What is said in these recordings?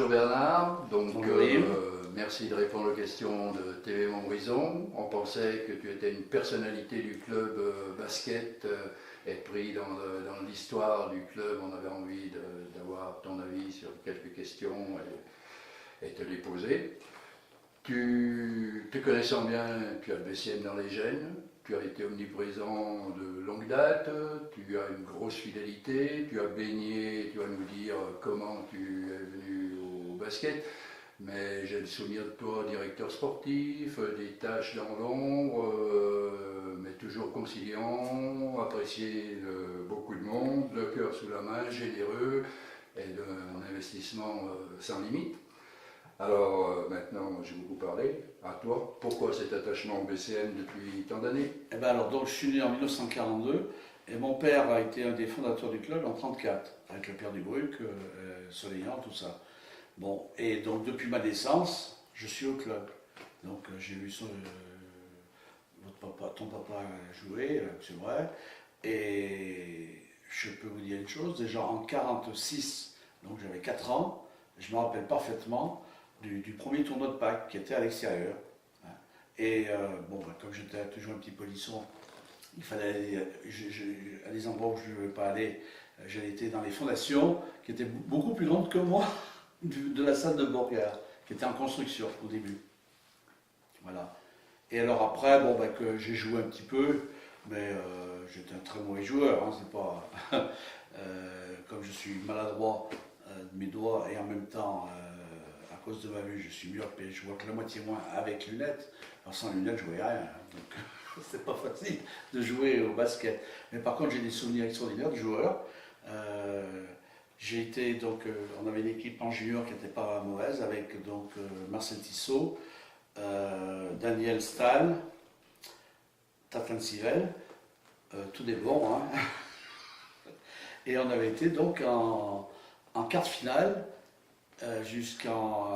Bernard, donc Bonjour Yves. merci de répondre aux questions de TV Montbrison. On pensait que tu étais une personnalité du club basket, être pris dans l'histoire du club. On avait envie d'avoir ton avis sur quelques questions et te les poser. Te connaissant bien, tu as le BCM dans les gènes, tu as été omniprésent de longue date, tu as une grosse fidélité, tu as baigné, tu vas nous dire comment tu es venu au basket, mais j'ai le souvenir de toi, directeur sportif, des tâches dans l'ombre, mais toujours conciliant, apprécié de beaucoup de monde, le cœur sous la main, généreux et d'un investissement sans limite. Alors maintenant, j'ai beaucoup parlé. À toi, pourquoi cet attachement au BCM depuis tant d'années? Eh ben alors, donc, je suis né en 1942 et mon père a été un des fondateurs du club en 1934, avec le Père Dubruc, Soleillant, tout ça. Bon, et donc depuis ma naissance, je suis au club. Donc j'ai vu ton papa jouer, c'est vrai. Et je peux vous dire une chose, déjà en 1946, donc j'avais 4 ans, je me rappelle parfaitement du premier tournoi de Pâques qui était à l'extérieur. Et bon, comme j'étais toujours un petit polisson, il fallait aller à des endroits où je ne devais pas aller. J'allais été dans les fondations qui étaient beaucoup plus grandes que moi de la salle de Beauregard, qui était en construction au début. Voilà. Et alors après, bon, que j'ai joué un petit peu, mais j'étais un très mauvais joueur. Hein, c'est pas comme je suis maladroit de mes doigts et en même temps à cause de ma vue, je suis myope et je vois que la moitié moins avec lunettes. Alors sans lunettes, je voyais rien. Donc c'est pas facile de jouer au basket. Mais par contre, j'ai des souvenirs extraordinaires de joueurs. J'ai été donc, on avait une équipe en junior qui n'était pas mauvaise avec donc Marcel Tissot, Daniel Stahl, Tatan Sirel, tout des bons. Hein. Et on avait été donc en quart de finale jusqu'en.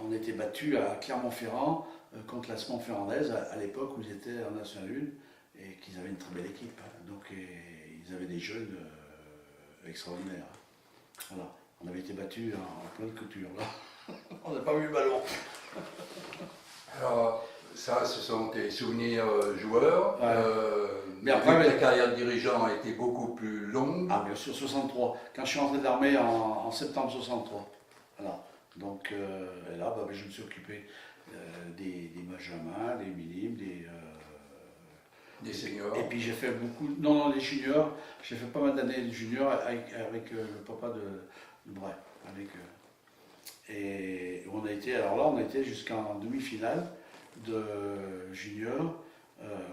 On était battus à Clermont-Ferrand contre la Montferrandaise à l'époque où ils étaient en National 1 et qu'ils avaient une très belle équipe. Donc ils avaient des jeunes extraordinaires. Voilà. On avait été battus en pleine couture. Là. On n'a pas vu le ballon. Alors, ça, ce sont tes souvenirs joueurs. Ouais. Mais après, ta carrière de dirigeant a été beaucoup plus longue. Ah, bien sûr, 63. Quand je suis rentré de l'armée en septembre 63. Voilà. Donc, et là, je me suis occupé des benjamins, des minimes, Des seniors. Et puis j'ai fait beaucoup, non, les juniors, j'ai fait pas mal d'années de juniors avec le papa de Bray. Et on a été, alors là, on a été jusqu'en demi-finale de junior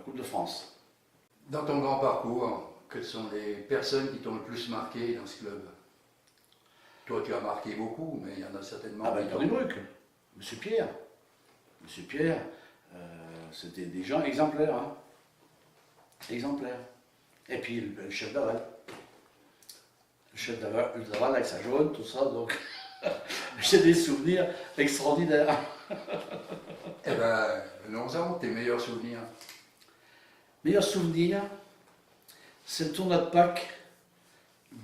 Coupe de France. Dans ton grand parcours, quelles sont les personnes qui t'ont le plus marqué dans ce club? Toi, tu as marqué beaucoup, mais il y en a certainement. Ah ben, Père Dubruc, Monsieur Pierre. Monsieur Pierre, c'était des gens exemplaires. Hein. Exemplaire. Et puis le chef d'Aval. Le chef d'Aval avec sa jaune, tout ça, donc j'ai des souvenirs extraordinaires. Eh bien, venons-en, tes meilleurs souvenirs. Meilleur souvenir, c'est le tournoi de Pâques,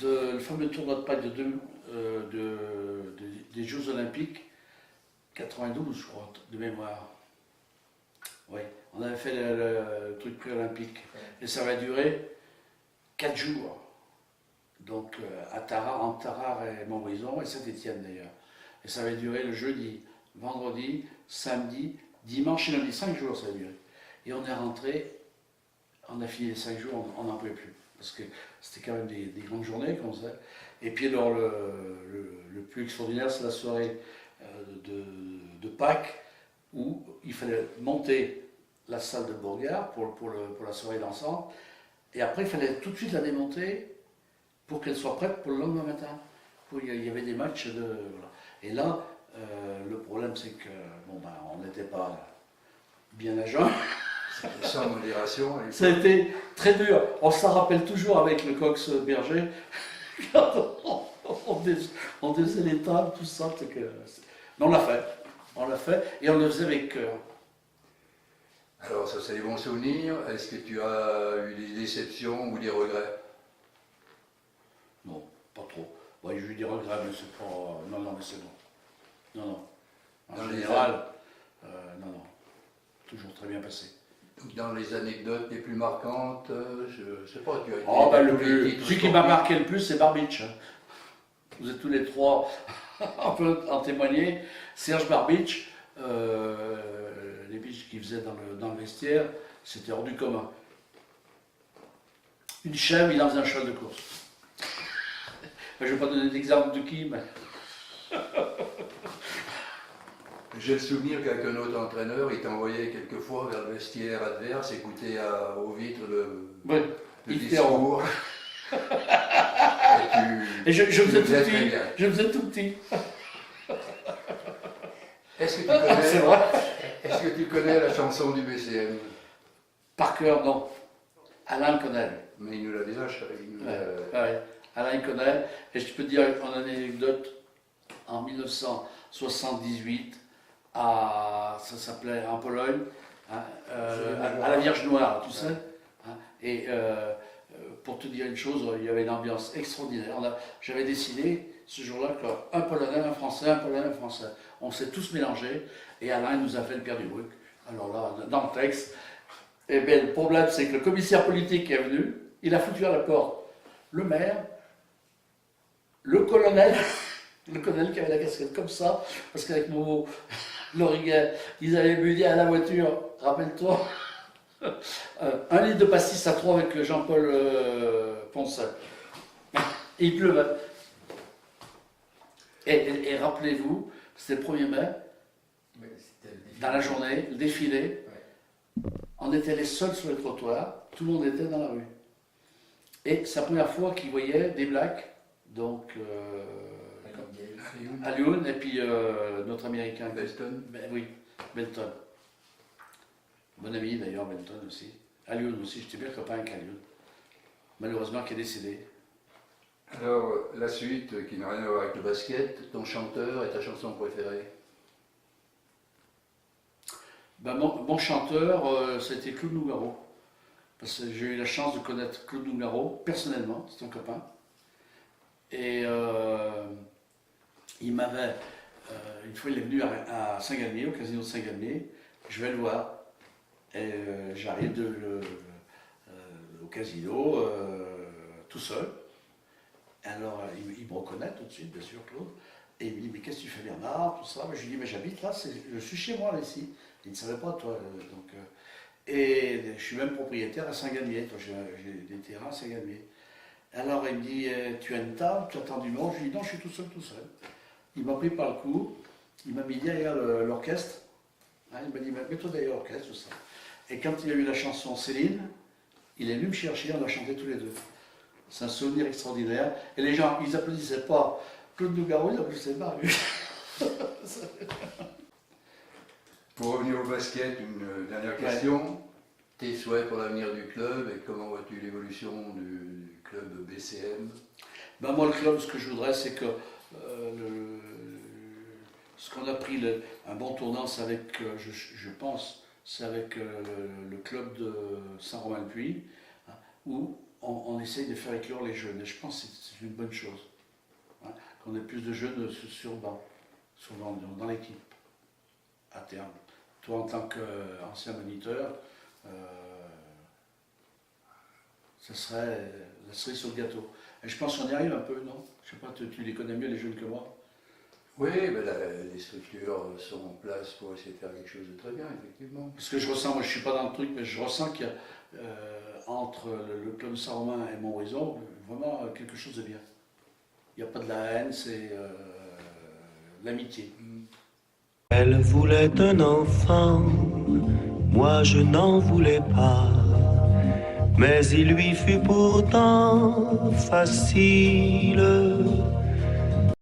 le fameux tournoi de Pâques des Jeux Olympiques, 92, je crois, de mémoire. Oui, on avait fait le truc pré-olympique. Et ça va durer 4 jours. Donc à Tarare, entre Tarare et Montbrison et Saint-Étienne d'ailleurs. Et ça va durer le jeudi, vendredi, samedi, dimanche et lundi. 5 jours ça va durer. Et on est rentré, on a fini les 5 jours, on n'en pouvait plus. Parce que c'était quand même des grandes journées comme ça. Et puis alors le plus extraordinaire, c'est la soirée de Pâques, où il fallait monter la salle de Beauregard pour la soirée dansante, et après il fallait tout de suite la démonter pour qu'elle soit prête pour le lendemain matin. Il y avait des matchs de... Voilà. Et là, le problème c'est que on n'était pas bien à jeun. Sans modération. Ça a été très dur. On s'en rappelle toujours avec le Cox Berger, quand on faisait les tables, tout ça. Mais on l'a fait. On l'a fait et on le faisait avec cœur. Alors, ça, c'est des bons souvenirs. Est-ce que tu as eu des déceptions ou des regrets? Non, pas trop. Bon, j'ai eu des regrets, mais c'est pas... Non, non, mais c'est bon. Non, non. En Dans les général, non, non. Toujours très bien passé. Dans les anecdotes les plus marquantes, je sais pas, tu as été... Oh, ben, titres celui qui m'a sportifs. marqué le plus, c'est Barbitch. Vous êtes tous les trois un peu en témoigner. Serge Barbitch, les bitches qu'il faisait dans le vestiaire, c'était hors du commun. Une chèvre, il en faisait un cheval de course. Je ne vais pas donner d'exemple de qui, mais... J'ai le souvenir qu'avec un autre entraîneur, il t'envoyait quelquefois vers le vestiaire adverse, écouter aux vitres Ouais, le il discours. Et je tu faisais le tout faisais très petit. bien. Je faisais tout petit. Est-ce que, C'est vrai. est-ce que tu connais la chanson du BCM? Par cœur, non. Alain le connaît. Mais il nous l'a déjà il nous l'a- Ouais. Alain il connaît. Et je peux te dire en anecdote, en 1978, ça s'appelait en Pologne, hein, à la Vierge Noire, tu sais. Hein, et pour te dire une chose, il y avait une ambiance extraordinaire. J'avais décidé ce jour-là qu'un Polonais, un Français, un Polonais, un Français. On s'est tous mélangés et Alain nous a fait le Pierre du Bruc. Alors là, dans le texte, eh bien, le problème c'est que le commissaire politique est venu, il a foutu à la porte le maire, le colonel qui avait la casquette comme ça, parce qu'avec mon Loriguet, ils avaient bu dit à la voiture, rappelle-toi, 1 litre de pastis à 3 avec Jean-Paul Poncet. Et il pleuvait. Et rappelez-vous, c'était le 1er mai, dans la journée, le défilé, on était les seuls sur le trottoir, tout le monde était dans la rue. Et c'est la première fois qu'ils voyaient des blacks, donc à Lyon, et puis notre américain. Belton. Ben, oui, Belton. Bon ami d'ailleurs, Belton aussi. À Lyon aussi, j'étais bien copain avec Lyon. Malheureusement, qui est décédé. Alors, la suite, qui n'a rien à voir avec le basket, ton chanteur et ta chanson préférée? Ben, mon chanteur, c'était Claude Nougaro. Parce que j'ai eu la chance de connaître Claude Nougaro, personnellement, c'est un copain. Et il m'avait, une fois il est venu à Saint-Galmier, au casino de Saint-Galmier, je vais le voir. Et j'arrive au casino tout seul. Alors il me reconnaît tout de suite, bien sûr, Claude. Et il me dit, mais qu'est-ce que tu fais, Bernard, tout ça. Je lui dis, mais j'habite là, je suis chez moi là, ici. Il ne savait pas, toi. Et je suis même propriétaire à Saint-Galmier. J'ai des terrains à Saint-Galmier. Alors il me dit, tu as une table, tu attends du monde. Je lui dis, non, je suis tout seul, tout seul. Il m'a pris par le cou, il m'a mis derrière l'orchestre. Hein, il m'a dit, mets-toi derrière l'orchestre, tout ça. Et quand il a eu la chanson Céline, il est venu me chercher, on a chanté tous les deux. C'est un souvenir extraordinaire. Et les gens, ils applaudissaient pas Claude Nougaro, ils applaudissaient Marius. Pour revenir au basket, une dernière question. Tes souhaits pour l'avenir du club et comment vois-tu l'évolution du club BCM? Ben moi, le club, ce que je voudrais, c'est que ce qu'on a pris un bon tournant, c'est avec, je pense, c'est avec le club de Saint-Romain-le-Puy, hein, où on essaye de faire éclore les jeunes. Et je pense que c'est une bonne chose, hein, qu'on ait plus de jeunes sur le banc, dans l'équipe, à terme. Toi, en tant qu'ancien moniteur, ça serait sur le gâteau. Et je pense qu'on y arrive un peu, non? Je sais pas, tu les connais mieux les jeunes que moi. Oui, ben les structures sont en place pour essayer de faire quelque chose de très bien, effectivement. Parce que je ressens, moi je suis pas dans le truc, mais je ressens qu'il y a entre le club de Saint-Romain et Montbrison, vraiment quelque chose de bien. Il n'y a pas de la haine, c'est l'amitié. Elle voulait un enfant, moi je n'en voulais pas, mais il lui fut pourtant facile